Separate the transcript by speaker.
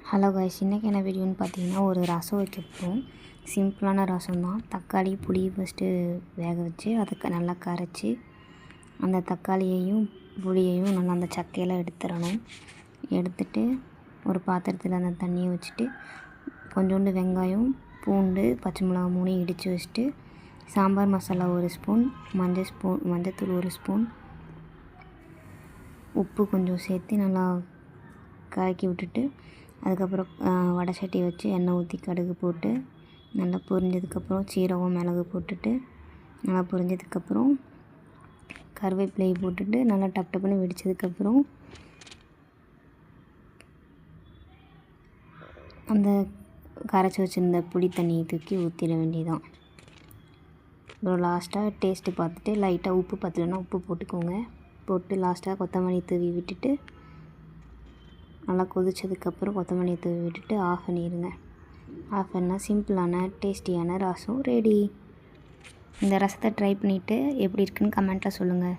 Speaker 1: Hello guys, இன்றைக்கி என்ன வீடியோன்னு பார்த்தீங்கன்னா ஒரு ரசம் வைக்க போகிறோம். சிம்பிளான ரசம் தான். தக்காளி புளி ஃபஸ்ட்டு வேக வச்சு அதுக்கு நல்லா கரைச்சி அந்த தக்காளியையும் புளியையும் நல்லா அந்த சக்கையெல்லாம் எடுத்துடணும். எடுத்துட்டு ஒரு பாத்திரத்தில் அந்த தண்ணியை வச்சுட்டு கொஞ்சோண்டு வெங்காயம் பூண்டு பச்சை மிளகா 3 இடித்து வச்சுட்டு சாம்பார் மசாலா 1 ஸ்பூன், மஞ்சத்தூள் 1 ஸ்பூன், உப்பு கொஞ்சம் சேர்த்து நல்லா கலக்கி விட்டுட்டு அதுக்கப்புறம் வடை சட்டி வச்சு எண்ணெய் ஊற்றி கடுகு போட்டு நல்லா பொரிஞ்சதுக்கப்புறம் சீரகம் மிளகு போட்டுட்டு நல்லா பொரிஞ்சதுக்கப்புறம் கருவேப்பிலையை போட்டுட்டு நல்லா டப் டப்புன்னு வெடித்ததுக்கப்புறம் அந்த கரைச்சி வச்சுருந்த புளி தண்ணியை தூக்கி ஊற்றிட வேண்டியதான். அப்புறம் லாஸ்ட்டாக டேஸ்ட்டு பார்த்துட்டு லைட்டாக உப்பு பத்தலைன்னா உப்பு போட்டுக்கோங்க. போட்டு லாஸ்ட்டாக கொத்தமல்லி தூவி விட்டுட்டு நல்லா கொதித்ததுக்கப்புறம் கொத்தமல்லியை தூவி விட்டுட்டு ஆஃப் பண்ணிடுங்க. ஆஃப் பண்ணால் சிம்பிளான டேஸ்டியான ரசம் ரெடி. இந்த ரசத்தை ட்ரை பண்ணிவிட்டு எப்படி இருக்குன்னு கமெண்ட்டில் சொல்லுங்கள்.